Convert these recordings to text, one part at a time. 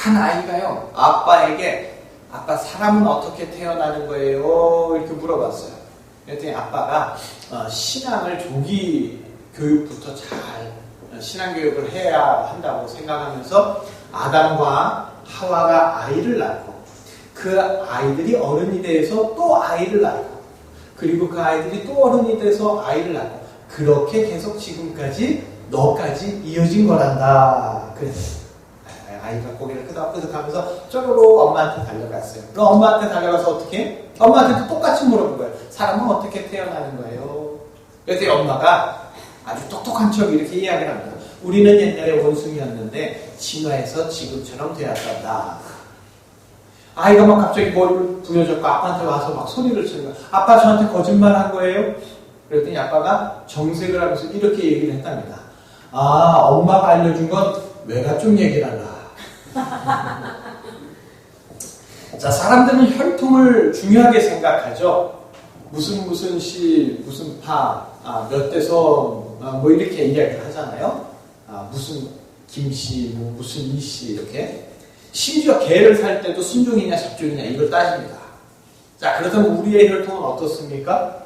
한 아이가요, 아빠에게 아빠 사람은 어떻게 태어나는 거예요? 이렇게 물어봤어요. 그랬더니 아빠가 신앙을 조기 교육부터 잘 신앙교육을 해야 한다고 생각하면서 아담과 하와가 아이를 낳고 그 아이들이 어른이 돼서 또 아이를 낳고 그리고 그 아이들이 또 어른이 돼서 아이를 낳고 그렇게 계속 지금까지 너까지 이어진 거란다. 그랬어요. 아이가 고개를 끄덕끄덕하면서 쪼로로 엄마한테 달려갔어요. 그럼 엄마한테 달려가서 어떻게? 엄마한테 똑같이 물어본 거예요. 사람은 어떻게 태어나는 거예요? 그래서 엄마가 아주 똑똑한 척 이렇게 이야기를 합니다. 우리는 옛날에 원숭이였는데 진화해서 지금처럼 되었단다. 아이가 막 갑자기 머리를 부여잡고 아빠한테 와서 막 소리를 치는 거예요. 아빠 저한테 거짓말 한 거예요? 그랬더니 아빠가 정색을 하면서 이렇게 얘기를 했답니다. 아, 엄마가 알려준 건 외가 좀 얘기를 하라. 자, 사람들은 혈통을 중요하게 생각하죠. 무슨 씨, 무슨 파, 몇 대서 뭐 이렇게 이야기를 하잖아요. 무슨 김씨, 뭐 무슨 이씨 이렇게. 심지어 개를 살 때도 순종이냐 잡종이냐 이걸 따집니다. 자, 그렇다면 우리의 혈통은 어떻습니까?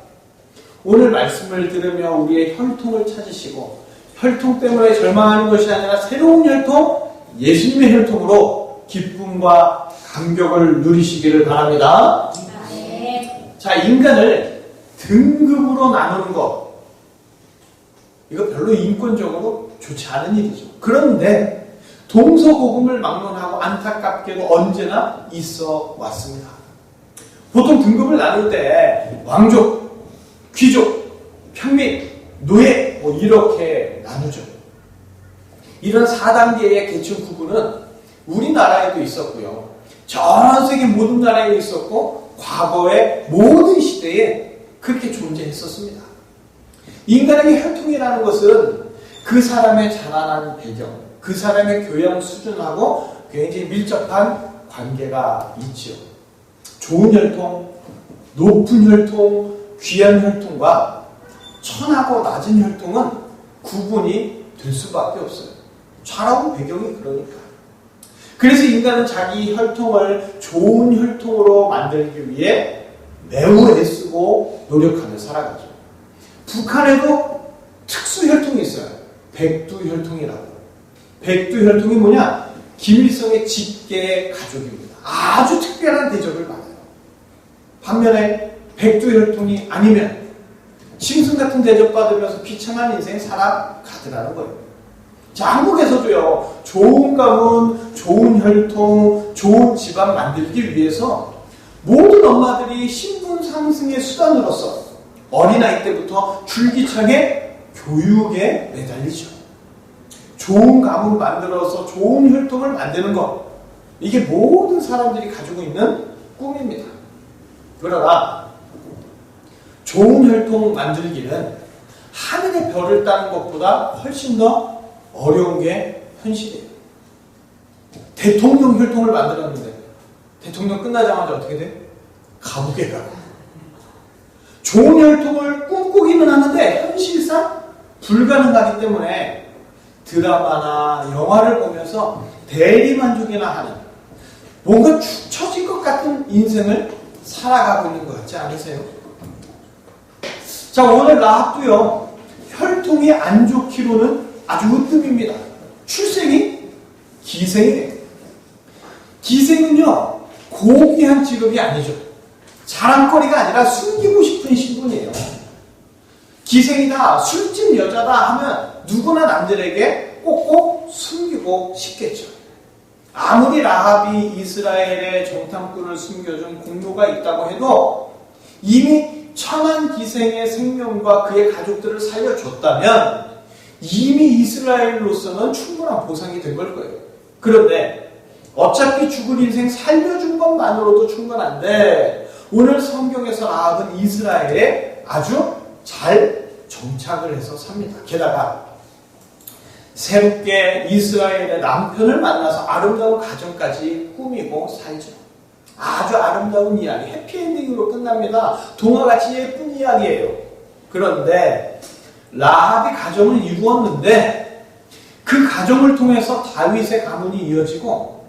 오늘 말씀을 들으며 우리의 혈통을 찾으시고 혈통 때문에 절망하는 것이 아니라 새로운 혈통, 예수님의 혈통으로 기쁨과 감격을 누리시기를 바랍니다. 네. 자, 인간을 등급으로 나누는 것, 이거 별로 인권적으로 좋지 않은 일이죠. 그런데 동서고금을 막론하고 안타깝게도 언제나 있어 왔습니다. 보통 등급을 나눌 때 왕족, 귀족, 평민, 노예 뭐 이렇게 나누죠. 이런 4단계의 계층 구분은 우리나라에도 있었고요. 전 세계 모든 나라에 있었고 과거의 모든 시대에 그렇게 존재했었습니다. 인간에게 혈통이라는 것은 그 사람의 자라난 배경, 그 사람의 교양 수준하고 굉장히 밀접한 관계가 있죠. 좋은 혈통, 높은 혈통, 귀한 혈통과 천하고 낮은 혈통은 구분이 될 수밖에 없어요. 자라온 배경이 그러니까. 그래서 인간은 자기 혈통을 좋은 혈통으로 만들기 위해 매우 애쓰고 노력하며 살아가죠. 북한에도 특수 혈통이 있어요. 백두 혈통이라고. 백두 혈통이 뭐냐? 김일성의 직계 가족입니다. 아주 특별한 대접을 받아요. 반면에 백두 혈통이 아니면 짐승 같은 대접받으면서 비참한 인생 살아가더라는 거예요. 자, 한국에서도요, 좋은 가문, 좋은 혈통, 좋은 집안 만들기 위해서 모든 엄마들이 신분 상승의 수단으로서 어린아이 때부터 줄기차게 교육에 매달리죠. 좋은 가문 만들어서 좋은 혈통을 만드는 것, 이게 모든 사람들이 가지고 있는 꿈입니다. 그러나 좋은 혈통 만들기는 하늘의 별을 따는 것보다 훨씬 더 어려운 게 현실이에요. 대통령 혈통을 만들었는데 대통령 끝나자마자 어떻게 돼? 감옥에 가고. 좋은 혈통을 꿈꾸기는 하는데 현실상 불가능하기 때문에 드라마나 영화를 보면서 대리만족이나 하는 뭔가 축 처진 것 같은 인생을 살아가고 있는 것 같지 않으세요? 자, 오늘 라합도요, 혈통이 안 좋기로는 아주 으뜸입니다. 출생이 기생이에요. 기생은요, 고귀한 직업이 아니죠. 자랑거리가 아니라 숨기고 싶은 신분이에요. 기생이다, 술집 여자다 하면 누구나 남들에게 꼭꼭 숨기고 싶겠죠. 아무리 라합이 이스라엘의 정탐꾼을 숨겨준 공로가 있다고 해도 이미 천한 기생의 생명과 그의 가족들을 살려줬다면 이미 이스라엘로서는 충분한 보상이 된 걸 거예요. 그런데 어차피 죽을 인생 살려준 것만으로도 충분한데 오늘 성경에서 라합은 이스라엘에 아주 잘 정착을 해서 삽니다. 게다가 새롭게 이스라엘의 남편을 만나서 아름다운 가정까지 꾸미고 살죠. 아주 아름다운 이야기, 해피엔딩으로 끝납니다. 동화같이 예쁜 이야기예요. 그런데 라합이 가정을 이루었는데 그 가정을 통해서 다윗의 가문이 이어지고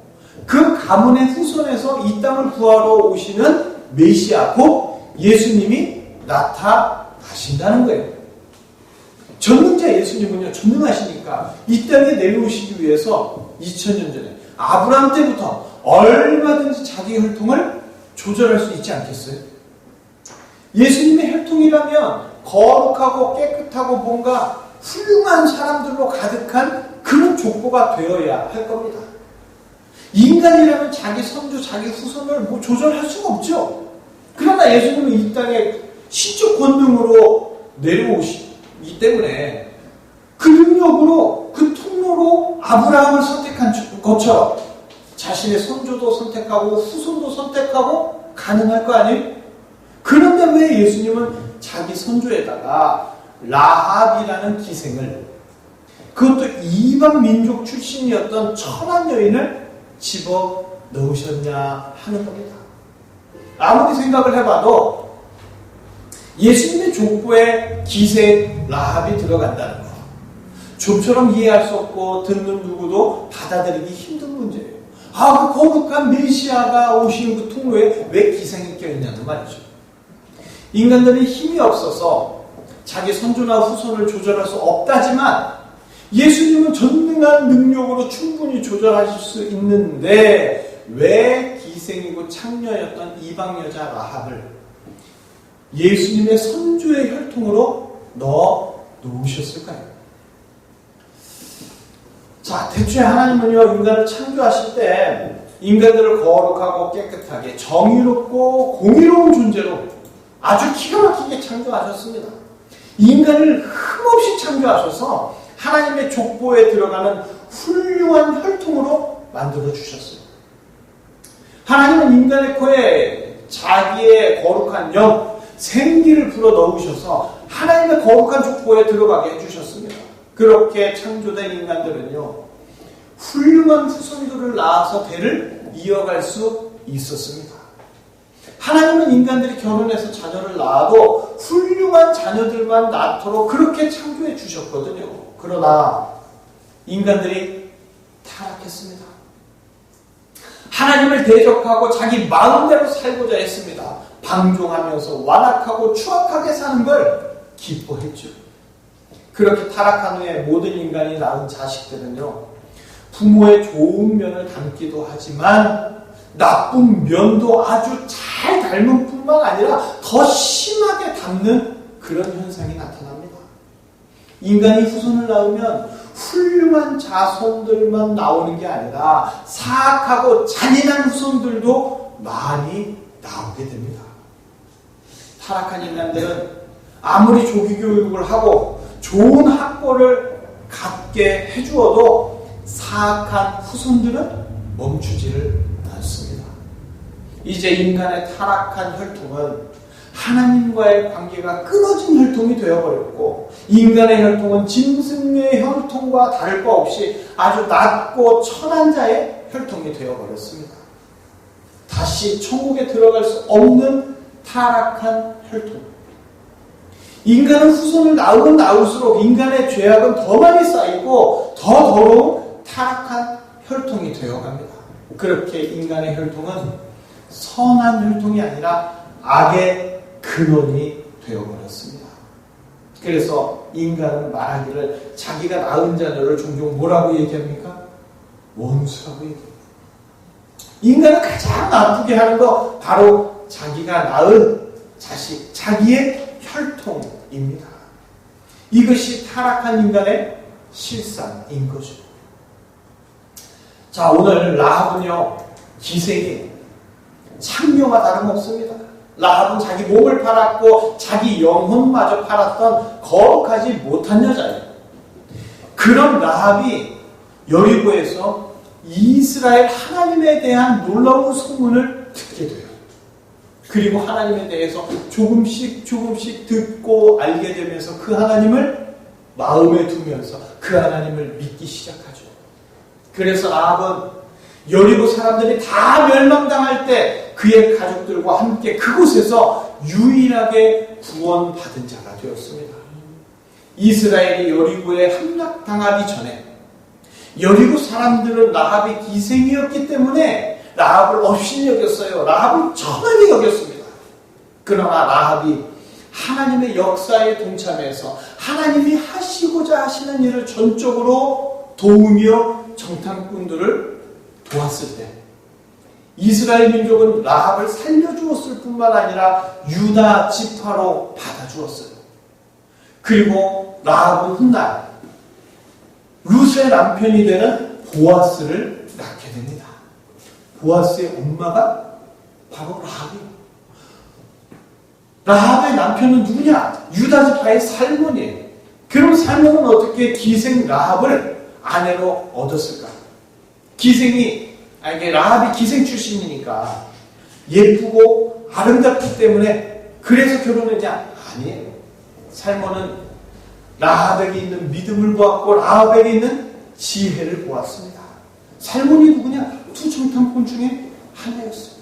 그 가문의 후손에서 이 땅을 구하러 오시는 메시아, 곧 예수님이 나타나신다는 거예요. 전능자 예수님은요, 전능하시니까 이 땅에 내려오시기 위해서 2000년 전에 아브라함 때부터 얼마든지 자기 혈통을 조절할 수 있지 않겠어요? 예수님의 혈통이라면 거룩하고 깨끗하고 뭔가 훌륭한 사람들로 가득한 그런 족보가 되어야 할 겁니다. 인간이라면 자기 선조, 자기 후손을 조절할 수가 없죠. 그러나 예수님은 이 땅에 신적 권능으로 내려오시기 때문에 그 능력으로, 그 통로로 아브라함을 선택한 것처럼 자신의 선조도 선택하고 후손도 선택하고 가능할 거 아니에요? 그런데 왜 예수님은 자기 선조에다가 라합이라는 기생을, 그것도 이방 민족 출신이었던 천한 여인을 집어 넣으셨냐 하는 겁니다. 아무리 생각을 해봐도 예수님의 족보에 기생 라합이 들어간다는 거, 좀처럼 이해할 수 없고 듣는 누구도 받아들이기 힘든 문제예요. 그 거룩한 메시아가 오신 그 통로에 왜 기생이 껴있냐는 말이죠. 인간들이 힘이 없어서 자기 선조나 후손을 조절할 수 없다지만 예수님은 전능한 능력으로 충분히 조절하실 수 있는데 왜 기생이고 창녀였던 이방 여자 라합을 예수님의 선조의 혈통으로 넣어 놓으셨을까요? 자, 대체 하나님은요, 인간을 창조하실 때 인간들을 거룩하고 깨끗하게 정의롭고 공의로운 존재로 아주 기가 막히게 창조하셨습니다. 인간을 흠없이 창조하셔서 하나님의 족보에 들어가는 훌륭한 혈통으로 만들어 주셨어요. 하나님은 인간의 코에 자기의 거룩한 영, 생기를 불어 넣으셔서 하나님의 거룩한 족보에 들어가게 해주셨습니다. 그렇게 창조된 인간들은요, 훌륭한 후손들을 낳아서 대를 이어갈 수 있었습니다. 하나님은 인간들이 결혼해서 자녀를 낳아도 훌륭한 자녀들만 낳도록 그렇게 창조해 주셨거든요. 그러나 인간들이 타락했습니다. 하나님을 대적하고 자기 마음대로 살고자 했습니다. 방종하면서 완악하고 추악하게 사는 걸 기뻐했죠. 그렇게 타락한 후에 모든 인간이 낳은 자식들은요, 부모의 좋은 면을 담기도 하지만 나쁜 면도 아주 잘 닮은 뿐만 아니라 더 심하게 닮는 그런 현상이 나타납니다. 인간이 후손을 낳으면 훌륭한 자손들만 나오는 게 아니라 사악하고 잔인한 후손들도 많이 나오게 됩니다. 타락한 인간들은 아무리 조기 교육을 하고 좋은 학벌을 갖게 해주어도 사악한 후손들은 멈추지를 않습니다. 이제 인간의 타락한 혈통은 하나님과의 관계가 끊어진 혈통이 되어버렸고, 인간의 혈통은 짐승의 혈통과 다를 바 없이 아주 낮고 천한 자의 혈통이 되어버렸습니다. 다시 천국에 들어갈 수 없는 타락한 혈통. 인간은 후손을 낳으면 낳을수록 인간의 죄악은 더 많이 쌓이고 더 더러운 타락한 혈통이 되어갑니다. 그렇게 인간의 혈통은 선한 혈통이 아니라 악의 근원이 되어버렸습니다. 그래서 인간은 말하기를 자기가 낳은 자녀를 종종 뭐라고 얘기합니까? 원수라고 얘기합니다. 인간을 가장 나쁘게 하는 거 바로 자기가 낳은 자식, 자기의 혈통입니다. 이것이 타락한 인간의 실상인 거죠. 자, 오늘 라합은요, 기생이 창녀와 다름없습니다. 라합은 자기 몸을 팔았고 자기 영혼마저 팔았던 거룩하지 못한 여자예요. 그런 라합이 여리고에서 이스라엘 하나님에 대한 놀라운 소문을 듣게 돼요. 그리고 하나님에 대해서 조금씩 듣고 알게 되면서 그 하나님을 마음에 두면서 그 하나님을 믿기 시작하죠. 그래서 라합은 여리고 사람들이 다 멸망당할 때 그의 가족들과 함께 그곳에서 유일하게 구원받은 자가 되었습니다. 이스라엘이 여리고에 함락당하기 전에 여리고 사람들은 라합이 기생이었기 때문에 라합을 없이 여겼어요. 라합을 천하게 여겼습니다. 그러나 라합이 하나님의 역사에 동참해서 하나님이 하시고자 하시는 일을 전적으로 도우며 정탐꾼들을 도왔을 때 이스라엘 민족은 라합을 살려주었을 뿐만 아니라 유다 지파로 받아주었어요. 그리고 라합은 훗날 룻의 남편이 되는 보아스를 낳게 됩니다. 보아스의 엄마가 바로 라합이에요. 라합의 남편은 누구냐? 유다 지파의 살몬이에요. 그럼 살몬은 어떻게 기생 라합을 아내로 얻었을까? 라합이 기생 출신이니까 예쁘고 아름답기 때문에 그래서 결혼했냐? 아니에요. 살몬은 라합에게 있는 믿음을 보았고 라합에게 있는 지혜를 보았습니다. 살몬이 누구냐? 두 정탐꾼 중에 하나였어요.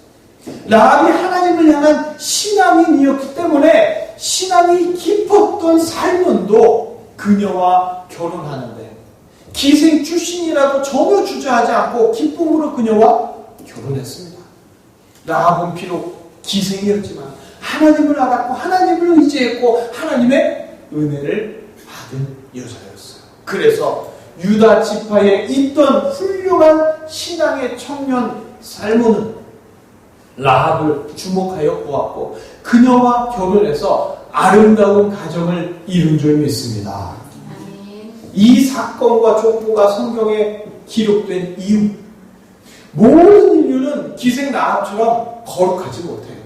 라합이 하나님을 향한 신앙인이었기 때문에 신앙이 깊었던 살몬도 그녀와 결혼하는데 기생 출신이라도 전혀 주저하지 않고 기쁨으로 그녀와 결혼했습니다. 라합은 비록 기생이었지만 하나님을 알았고 하나님을 의지했고 하나님의 은혜를 받은 여자였어요. 그래서 유다 지파에 있던 훌륭한 신앙의 청년 살몬은 라합을 주목하여 보았고 그녀와 결혼해서 아름다운 가정을 이룬 줄 믿습니다. 이 사건과 족보가 성경에 기록된 이유, 모든 인류는 기생 라합처럼 거룩하지 못해요.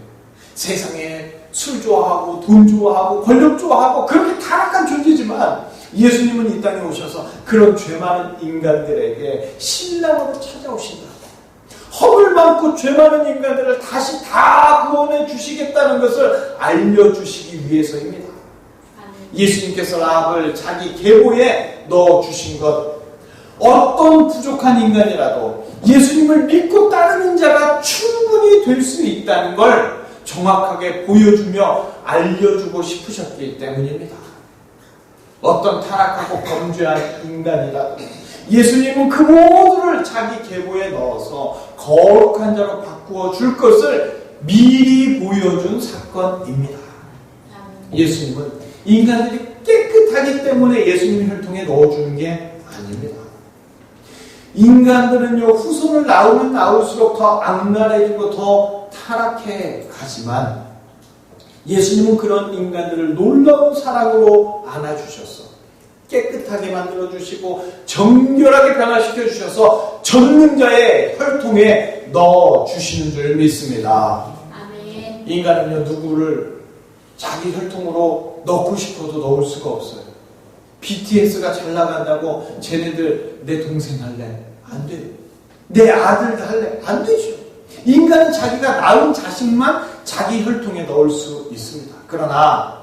세상에 술 좋아하고 돈 좋아하고 권력 좋아하고 그렇게 타락한 존재지만 예수님은 이 땅에 오셔서 그런 죄 많은 인간들에게 신랑으로 찾아오신다. 허물 많고 죄 많은 인간들을 다시 다 구원해 주시겠다는 것을 알려주시기 위해서입니다. 예수님께서 라합을 자기 계보에 넣어주신 것, 어떤 부족한 인간이라도 예수님을 믿고 따르는 자가 충분히 될 수 있다는 걸 정확하게 보여주며 알려주고 싶으셨기 때문입니다. 어떤 타락하고 범죄한 인간이라도 예수님은 그 모두를 자기 계보에 넣어서 거룩한 자로 바꾸어 줄 것을 미리 보여준 사건입니다. 예수님은 인간들이 깨끗하기 때문에 예수님 혈통에 넣어주는 게 아닙니다. 인간들은요, 후손을 낳으면 낳을수록 더 악랄해지고 더 타락해 가지만 예수님은 그런 인간들을 놀라운 사랑으로 안아주셔서 깨끗하게 만들어주시고 정결하게 변화시켜 주셔서 전능자의 혈통에 넣어주시는 줄 믿습니다. 아멘. 인간은요, 누구를 자기 혈통으로 넣고 싶어도 넣을 수가 없어요. BTS가 잘 나간다고 쟤네들 내 동생 할래? 안 돼요. 내 아들 할래? 안 되죠. 인간은 자기가 낳은 자식만 자기 혈통에 넣을 수 있습니다. 그러나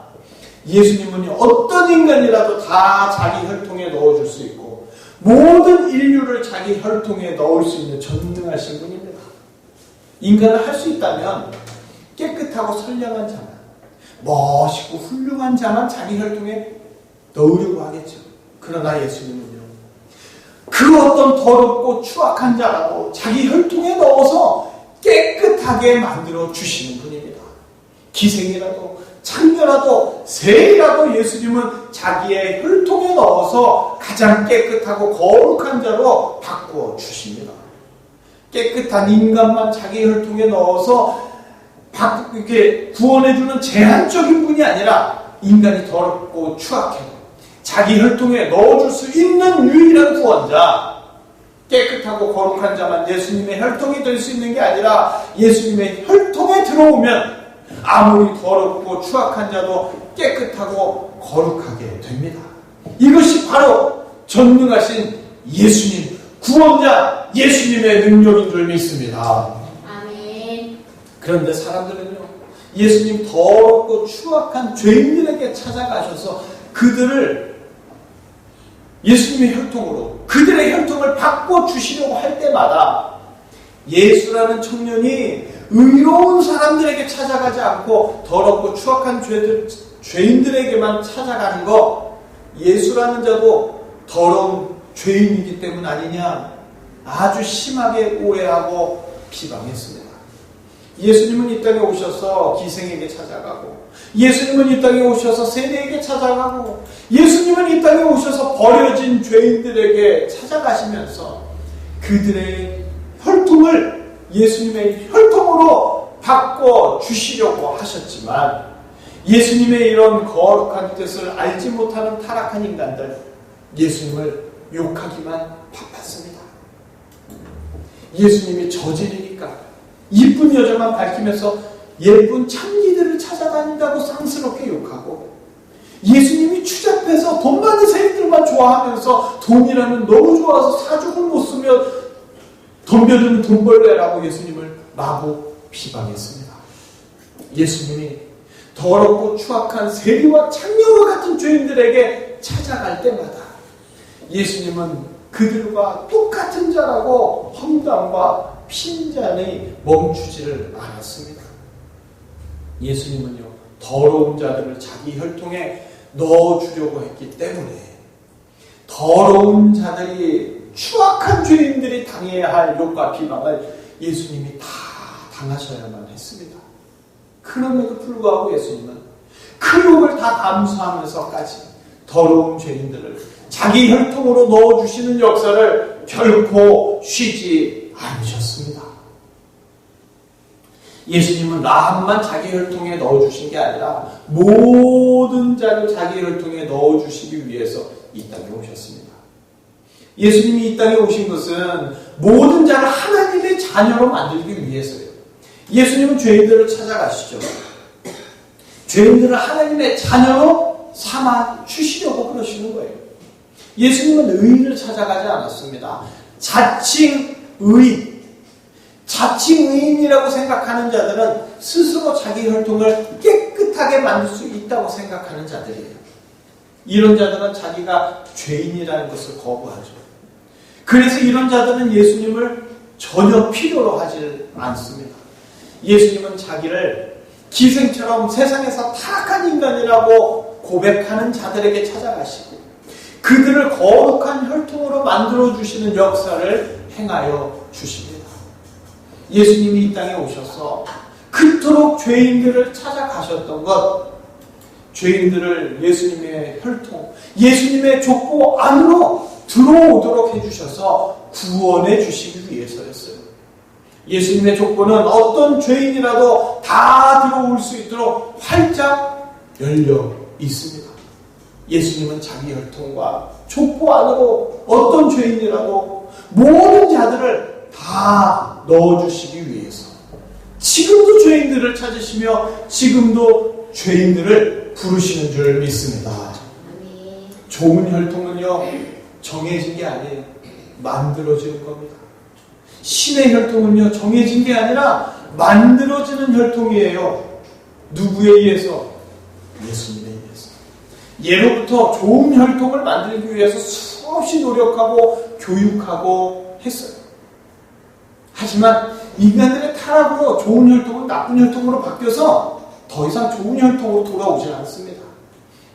예수님은 어떤 인간이라도 다 자기 혈통에 넣어줄 수 있고 모든 인류를 자기 혈통에 넣을 수 있는 전능하신 분입니다. 인간을 할 수 있다면 깨끗하고 선량한 자만, 멋있고 훌륭한 자만 자기 혈통에 넣으려고 하겠죠. 그러나 예수님은요, 그 어떤 더럽고 추악한 자라도 자기 혈통에 넣어서 깨끗하게 만들어 주시는 분입니다. 기생이라도 창녀라도 새이라도 예수님은 자기의 혈통에 넣어서 가장 깨끗하고 거룩한 자로 바꾸어 주십니다. 깨끗한 인간만 자기 혈통에 넣어서 이렇게 구원해주는 제한적인 분이 아니라 인간이 더럽고 추악해도 자기 혈통에 넣어줄 수 있는 유일한 구원자, 깨끗하고 거룩한 자만 예수님의 혈통이 될 수 있는 게 아니라 예수님의 혈통에 들어오면 아무리 더럽고 추악한 자도 깨끗하고 거룩하게 됩니다. 이것이 바로 전능하신 예수님, 구원자 예수님의 능력인 줄 믿습니다. 아멘. 그런데 사람들은요, 예수님 더럽고 추악한 죄인들에게 찾아가셔서 그들을 예수님의 혈통으로 그들의 혈통을 바꿔주시려고 할 때마다 예수라는 청년이 의로운 사람들에게 찾아가지 않고 더럽고 추악한 죄인들에게만 찾아가는 거, 예수라는 자도 더러운 죄인이기 때문 아니냐 아주 심하게 오해하고 비방했습니다. 예수님은 이 땅에 오셔서 기생에게 찾아가고, 예수님은 이 땅에 오셔서 세리에게 찾아가고, 예수님은 이 땅에 오셔서 버려진 죄인들에게 찾아가시면서 그들의 혈통을 예수님의 혈통으로 바꿔 주시려고 하셨지만, 예수님의 이런 거룩한 뜻을 알지 못하는 타락한 인간들, 예수님을 욕하기만 바빴습니다. 예수님이 저질이니까 이쁜 여자만 밝히면서 예쁜 참기들을 찾아다닌다고 쌍스럽게 욕하고, 예수님이 추잡해서 돈 많은 세리들만 좋아하면서 돈이라면 너무 좋아서 사죽을 못 쓰며 덤벼드는 돈벌레라고 예수님을 마구 비방했습니다. 예수님이 더럽고 추악한 세리와 창녀와 같은 죄인들에게 찾아갈 때마다 예수님은 그들과 똑같은 자라고 험담과 핀잔이 멈추지를 않았습니다. 예수님은요, 더러운 자들을 자기 혈통에 넣어주려고 했기 때문에 더러운 자들이, 추악한 죄인들이 당해야 할 욕과 비방을 예수님이 다 당하셔야만 했습니다. 그럼에도 불구하고 예수님은 그 욕을 다 감수하면서까지 더러운 죄인들을 자기 혈통으로 넣어주시는 역사를 결코 쉬지 않으셨습니다. 예수님은 라합만 자기 혈통에 넣어주신 게 아니라 모든 자를 자기 혈통에 넣어주시기 위해서 이 땅에 오셨습니다. 예수님이 이 땅에 오신 것은 모든 자를 하나님의 자녀로 만들기 위해서요. 예수님은 죄인들을 찾아가시죠. 죄인들을 하나님의 자녀로 삼아 주시려고 그러시는 거예요. 예수님은 의인을 찾아가지 않았습니다. 자칭 의인이라고 생각하는 자들은 스스로 자기 혈통을 깨끗하게 만들 수 있다고 생각하는 자들이에요. 이런 자들은 자기가 죄인이라는 것을 거부하죠. 그래서 이런 자들은 예수님을 전혀 필요로 하지 않습니다. 예수님은 자기를 기생처럼 세상에서 타락한 인간이라고 고백하는 자들에게 찾아가시고, 그들을 거룩한 혈통으로 만들어주시는 역사를 행하여 주십니다. 예수님이 이 땅에 오셔서 그토록 죄인들을 찾아가셨던 것, 죄인들을 예수님의 혈통, 예수님의 족보 안으로 들어오도록 해주셔서 구원해 주시기 위해서였어요. 예수님의 족보는 어떤 죄인이라도 다 들어올 수 있도록 활짝 열려 있습니다. 예수님은 자기 혈통과 족보 안으로 어떤 죄인이라도 모든 자들을 다 넣어주시기 위해서 지금도 죄인들을 찾으시며 지금도 죄인들을 부르시는 줄 믿습니다. 좋은 혈통은요, 정해진 게 아니에요. 만들어지는 겁니다. 신의 혈통은요, 정해진 게 아니라 만들어지는 혈통이에요. 누구에 의해서? 예수님에 의해서. 예로부터 좋은 혈통을 만들기 위해서 수없이 노력하고 교육하고 했어요. 하지만 인간들의 타락으로 좋은 혈통은 나쁜 혈통으로 바뀌어서 더 이상 좋은 혈통으로 돌아오지 않습니다.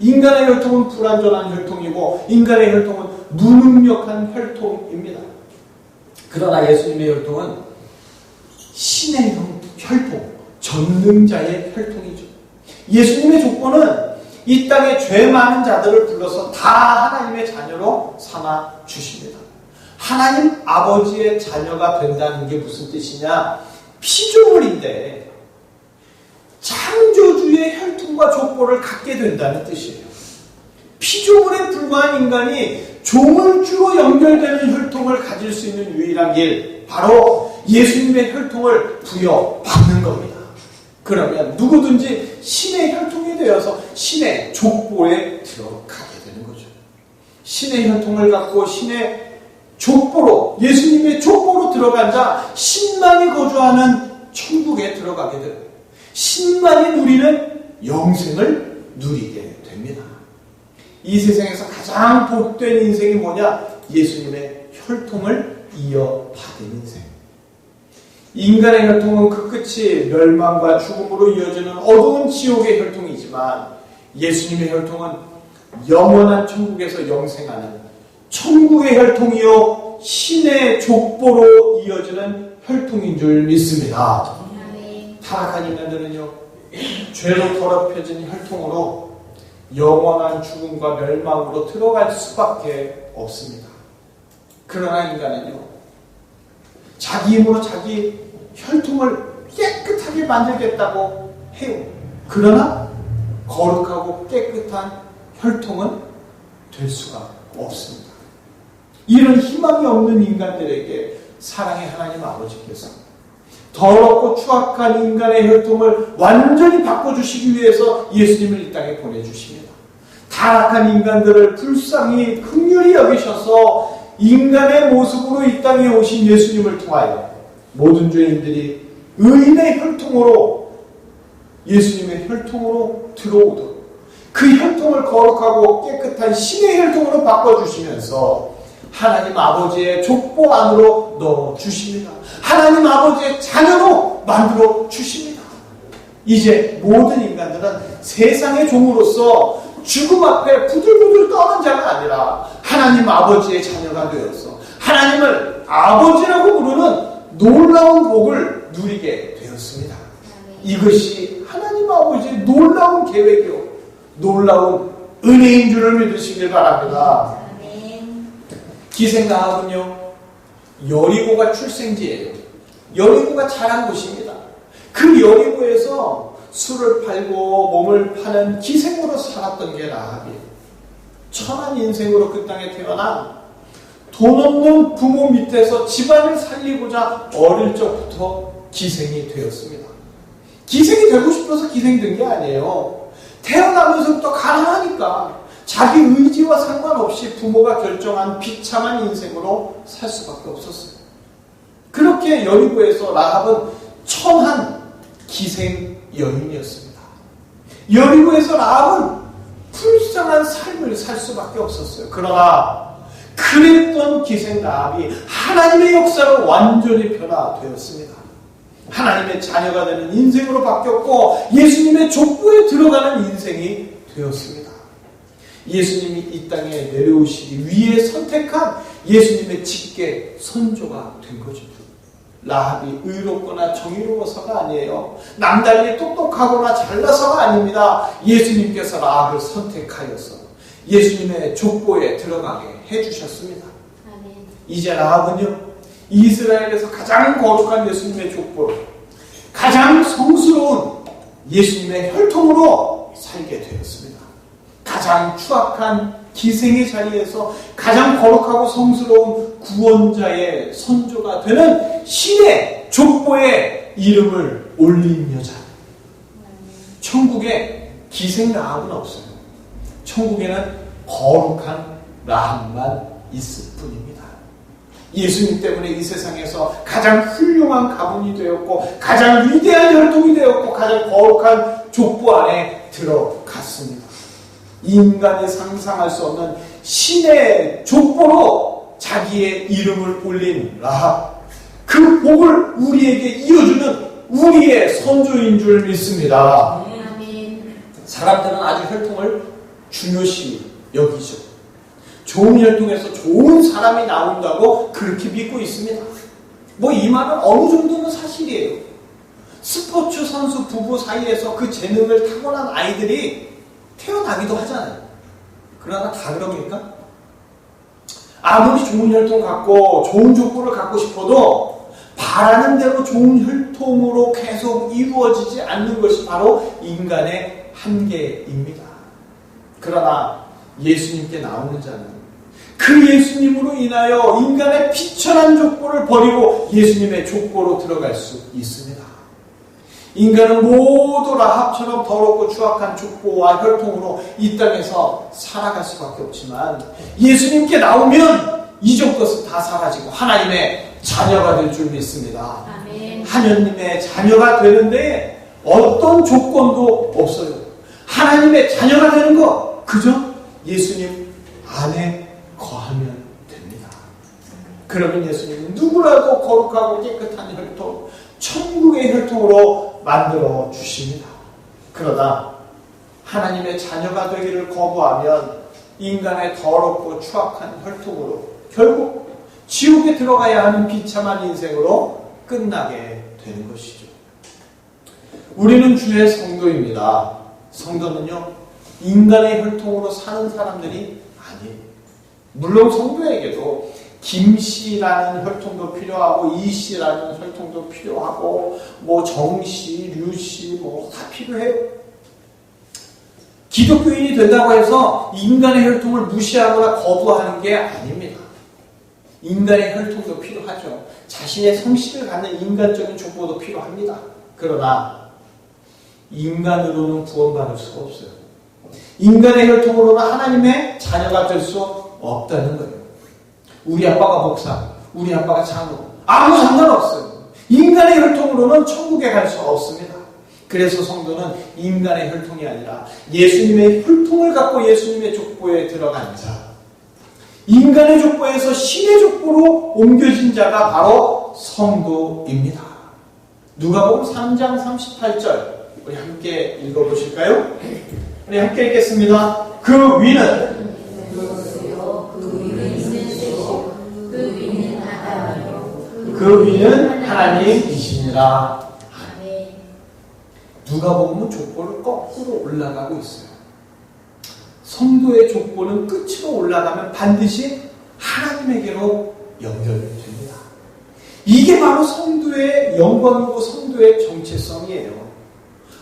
인간의 혈통은 불완전한 혈통이고 인간의 혈통은 무능력한 혈통입니다. 그러나 예수님의 혈통은 신의 혈통, 전능자의 혈통이죠. 예수님의 조건은 이 땅에 죄 많은 자들을 불러서 다 하나님의 자녀로 삼아 주십니다. 하나님 아버지의 자녀가 된다는 게 무슨 뜻이냐? 피조물인데 창조주의 혈통과 족보를 갖게 된다는 뜻이에요. 피조물에 불과한 인간이 조물주로 연결되는 혈통을 가질 수 있는 유일한 길, 바로 예수님의 혈통을 부여받는 겁니다. 그러면 누구든지 신의 혈통이 되어서 신의 족보에 들어가게 되는 거죠. 신의 혈통을 갖고 신의 족보로, 예수님의 족보로 들어간 자, 신만이 거주하는 천국에 들어가게 됩니다. 신만이 누리는 영생을 누리게 됩니다. 이 세상에서 가장 복된 인생이 뭐냐? 예수님의 혈통을 이어받은 인생. 인간의 혈통은 그 끝이 멸망과 죽음으로 이어지는 어두운 지옥의 혈통이지만 예수님의 혈통은 영원한 천국에서 영생하는 천국의 혈통이요 신의 족보로 이어지는 혈통인 줄 믿습니다. 타락한 인간들은요 죄로 더럽혀진 혈통으로 영원한 죽음과 멸망으로 들어갈 수밖에 없습니다. 그러나 인간은요 자기 힘으로 자기 혈통을 깨끗하게 만들겠다고 해요. 그러나 거룩하고 깨끗한 혈통은 될 수가 없습니다. 이런 희망이 없는 인간들에게 사랑의 하나님 아버지께서 더럽고 추악한 인간의 혈통을 완전히 바꿔주시기 위해서 예수님을 이 땅에 보내주십니다. 타락한 인간들을 불쌍히 긍휼히 여기셔서 인간의 모습으로 이 땅에 오신 예수님을 통하여 모든 죄인들이 의인의 혈통으로 예수님의 혈통으로 들어오도록 그 혈통을 거룩하고 깨끗한 신의 혈통으로 바꿔주시면서 하나님 아버지의 족보 안으로 넣어주십니다. 하나님 아버지의 자녀로 만들어 주십니다. 이제 모든 인간들은 세상의 종으로서 죽음 앞에 부들부들 떠는 자가 아니라 하나님 아버지의 자녀가 되어서 하나님을 아버지라고 부르는 놀라운 복을 누리게 되었습니다. 이것이 하나님 아버지의 놀라운 계획이요 놀라운 은혜인 줄을 믿으시길 바랍니다. 기생 라합은요 여리고가 출생지예요. 여리고가 자란 곳입니다. 그 여리고에서 술을 팔고 몸을 파는 기생으로 살았던 게 라합이에요. 천한 인생으로 그 땅에 태어나 돈 없는 부모 밑에서 집안을 살리고자 어릴 적부터 기생이 되었습니다. 기생이 되고 싶어서 기생된 게 아니에요. 태어나면서부터 가난하니까 자기 의지와 상관없이 부모가 결정한 비참한 인생으로 살 수밖에 없었어요. 그렇게 여리고에서 라합은 천한 기생 여인이었습니다. 여리고에서 라합은 불쌍한 삶을 살 수밖에 없었어요. 그러나 그랬던 기생 라합이 하나님의 역사로 완전히 변화되었습니다. 하나님의 자녀가 되는 인생으로 바뀌었고 예수님의 족보에 들어가는 인생이 되었습니다. 예수님이 이 땅에 내려오시기 위해 선택한 예수님의 직계 선조가 된 거죠. 라합이 의롭거나 정의로워서가 아니에요. 남달리 똑똑하거나 잘나서가 아닙니다. 예수님께서 라합을 선택하여서 예수님의 족보에 들어가게 해주셨습니다. 이제 라합은요 이스라엘에서 가장 거룩한 예수님의 족보로 가장 성스러운 예수님의 혈통으로 살게 되었습니다. 가장 추악한 기생의 자리에서 가장 거룩하고 성스러운 구원자의 선조가 되는 신의 족보에 이름을 올린 여자. 천국에 기생 라합은 없어요. 천국에는 거룩한 라합만 있을 뿐입니다. 예수님 때문에 이 세상에서 가장 훌륭한 가문이 되었고 가장 위대한 혈통이 되었고 가장 거룩한 족보 안에 들어갔습니다. 인간이 상상할 수 없는 신의 족보로 자기의 이름을 올린 라합, 그 복을 우리에게 이어주는 우리의 선조인 줄 믿습니다. 사람들은 아주 혈통을 중요시 여기죠. 좋은 혈통에서 좋은 사람이 나온다고 그렇게 믿고 있습니다. 이 말은 어느 정도는 사실이에요. 스포츠 선수 부부 사이에서 그 재능을 타고난 아이들이 태어나기도 하잖아요. 그러나 다 그럽니까? 아무리 좋은 혈통 갖고 좋은 족보를 갖고 싶어도 바라는 대로 좋은 혈통으로 계속 이루어지지 않는 것이 바로 인간의 한계입니다. 그러나 예수님께 나오는 자는 그 예수님으로 인하여 인간의 비천한 족보를 버리고 예수님의 족보로 들어갈 수 있습니다. 인간은 모두 라합처럼 더럽고 추악한 족보와 혈통으로 이 땅에서 살아갈 수밖에 없지만 예수님께 나오면 이전 것은 다 사라지고 하나님의 자녀가 될 줄 믿습니다. 아멘. 하나님의 자녀가 되는데 어떤 조건도 없어요. 하나님의 자녀가 되는 것 그저 예수님 안에 거하면 됩니다. 그러면 예수님은 누구라도 거룩하고 깨끗한 혈통, 천국의 혈통으로 만들어 주십니다. 그러나 하나님의 자녀가 되기를 거부하면 인간의 더럽고 추악한 혈통으로 결국 지옥에 들어가야 하는 비참한 인생으로 끝나게 되는 것이죠. 우리는 주의 성도입니다. 성도는요, 인간의 혈통으로 사는 사람들이 아니에요. 물론 성도에게도 김씨라는 혈통도 필요하고 이씨라는 혈통도 필요하고 뭐 정씨, 류씨 뭐 다 필요해요. 기독교인이 된다고 해서 인간의 혈통을 무시하거나 거부하는 게 아닙니다. 인간의 혈통도 필요하죠. 자신의 성씨를 갖는 인간적인 족보도 필요합니다. 그러나 인간으로는 구원받을 수가 없어요. 인간의 혈통으로는 하나님의 자녀가 될 수 없다는 거예요. 우리 아빠가 목사, 우리 아빠가 장로, 아무 상관없어요. 인간의 혈통으로는 천국에 갈 수 없습니다. 그래서 성도는 인간의 혈통이 아니라 예수님의 혈통을 갖고 예수님의 족보에 들어간 자, 인간의 족보에서 신의 족보로 옮겨진 자가 바로 성도입니다. 누가복음 3장 38절 우리 함께 읽어보실까요? 우리 함께 읽겠습니다. 그 위는 하나님이시니라. 누가복음은 족보를 거꾸로 올라가고 있어요. 성도의 족보는 끝으로 올라가면 반드시 하나님에게로 연결됩니다. 이게 바로 성도의 영광이고 성도의 정체성이에요.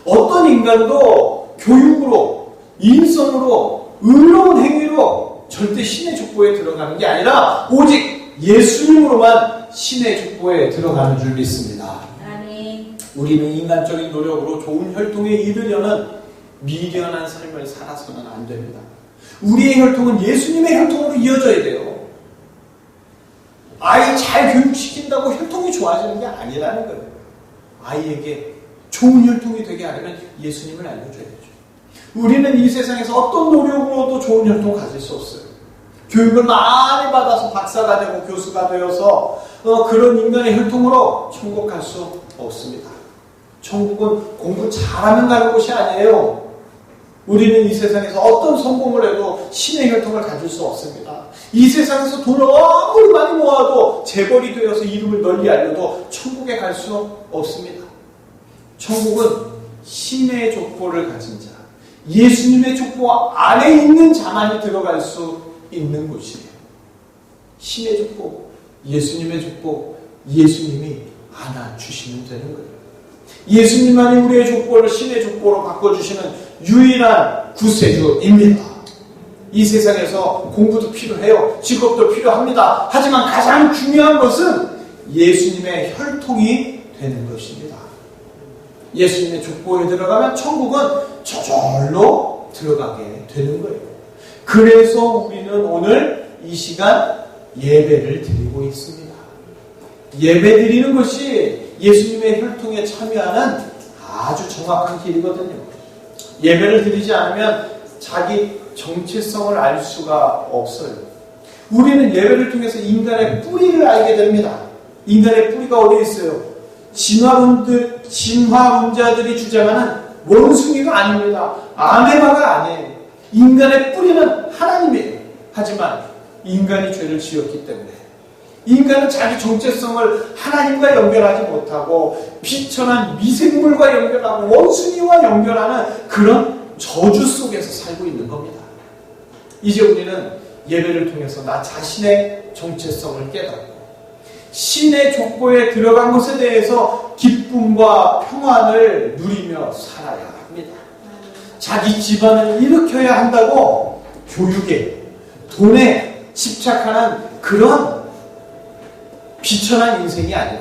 어떤 인간도 교육으로, 인성으로, 의로운 행위로 절대 신의 족보에 들어가는 게 아니라 오직 예수님으로만 신의 족보에 들어가는 줄 믿습니다. 아멘. 우리는 인간적인 노력으로 좋은 혈통에 이르려는 미련한 삶을 살아서는 안 됩니다. 우리의 혈통은 예수님의 혈통으로 이어져야 돼요. 아이 잘 교육시킨다고 혈통이 좋아지는 게 아니라는 거예요. 아이에게 좋은 혈통이 되게 하려면 예수님을 알려줘야죠. 우리는 이 세상에서 어떤 노력으로도 좋은 혈통을 가질 수 없어요. 교육을 많이 받아서 박사가 되고 교수가 되어서 그런 인간의 혈통으로 천국 갈 수 없습니다. 천국은 공부 잘하면 가는 곳이 아니에요. 우리는 이 세상에서 어떤 성공을 해도 신의 혈통을 가질 수 없습니다. 이 세상에서 돈을 아무리 많이 모아도 재벌이 되어서 이름을 널리 알려도 천국에 갈 수 없습니다. 천국은 신의 족보를 가진 자, 예수님의 족보 안에 있는 자만이 들어갈 수 있는 곳이에요. 신의 족보, 예수님의 족보, 예수님이 안아주시면 되는 거예요. 예수님만이 우리의 족보를 신의 족보로 바꿔주시는 유일한 구세주입니다. 이 세상에서 공부도 필요해요. 직업도 필요합니다. 하지만 가장 중요한 것은 예수님의 혈통이 되는 것입니다. 예수님의 족보에 들어가면 천국은 저절로 들어가게 되는 거예요. 그래서 우리는 오늘 이 시간 예배를 드리고 있습니다. 예배 드리는 것이 예수님의 혈통에 참여하는 아주 정확한 길이거든요. 예배를 드리지 않으면 자기 정체성을 알 수가 없어요. 우리는 예배를 통해서 인간의 뿌리를 알게 됩니다. 인간의 뿌리가 어디에 있어요? 진화론자들이 주장하는 원숭이가 아닙니다. 아메바가 아니에요. 인간의 뿌리는 하나님이에요. 하지만 인간이 죄를 지었기 때문에 인간은 자기 정체성을 하나님과 연결하지 못하고 비천한 미생물과 연결하고 원숭이와 연결하는 그런 저주 속에서 살고 있는 겁니다. 이제 우리는 예배를 통해서 나 자신의 정체성을 깨닫고 신의 족보에 들어간 것에 대해서 기쁨과 평안을 누리며 살아야 합니다. 자기 집안을 일으켜야 한다고 교육에, 돈에 집착하는 그런 비천한 인생이 아니라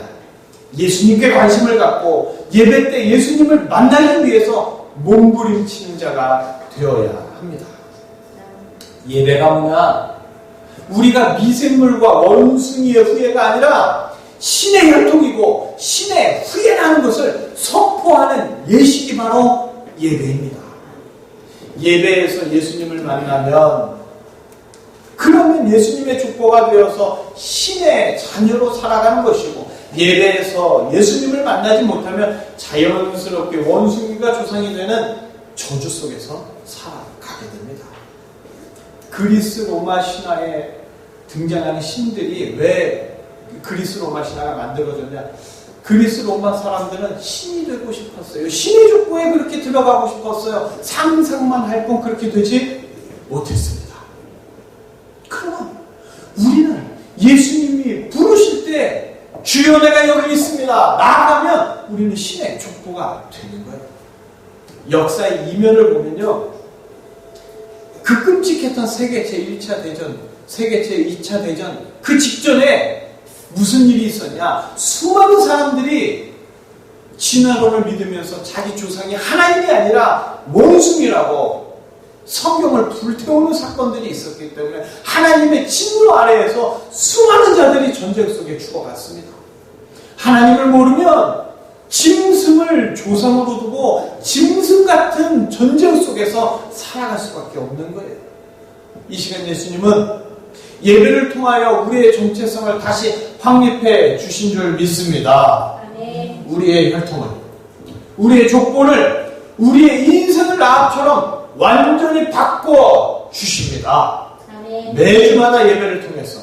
예수님께 관심을 갖고 예배 때 예수님을 만나기 위해서 몸부림치는 자가 되어야 합니다. 예배가 뭐냐? 우리가 미생물과 원숭이의 후예가 아니라 신의 혈통이고 신의 후예라는 것을 선포하는 예식이 바로 예배입니다. 예배에서 예수님을 만나면 그러면 예수님의 족보가 되어서 신의 자녀로 살아가는 것이고 예배에서 예수님을 만나지 못하면 자연스럽게 원숭이가 조상이 되는 저주 속에서 살아가게 됩니다. 그리스 로마 신화에 등장하는 신들이 왜 그리스 로마 신화가 만들어졌냐? 그리스 로마 사람들은 신이 되고 싶었어요. 신의 족보에 그렇게 들어가고 싶었어요. 상상만 할 뿐 그렇게 되지 못했습니다. 그러나 우리는 예수님이 부르실 때 주여 내가 여기 있습니다. 나아가면 우리는 신의 족보가 되는 거예요. 역사의 이면을 보면요. 그 끔찍했던 세계 제1차 대전, 세계 제2차 대전 그 직전에 무슨 일이 있었냐? 수많은 사람들이 진화론을 믿으면서 자기 조상이 하나님이 아니라 원숭이라고 성경을 불태우는 사건들이 있었기 때문에 하나님의 진노 아래에서 수많은 자들이 전쟁 속에 죽어갔습니다. 하나님을 모르면 짐승을 조상으로 두고 짐승 같은 전쟁 속에서 살아갈 수밖에 없는 거예요. 이 시간 예수님은 예배를 통하여 우리의 정체성을 다시 확립해 주신 줄 믿습니다. 아멘. 우리의 혈통을, 우리의 족보를, 우리의 인생을 나처럼 완전히 바꿔 주십니다. 아멘. 매주마다 예배를 통해서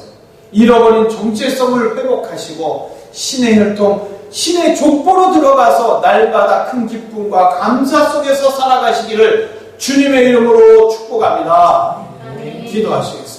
잃어버린 정체성을 회복하시고 신의 혈통, 신의 족보로 들어가서 날마다 큰 기쁨과 감사 속에서 살아가시기를 주님의 이름으로 축복합니다. 아멘. 기도하시겠습니다.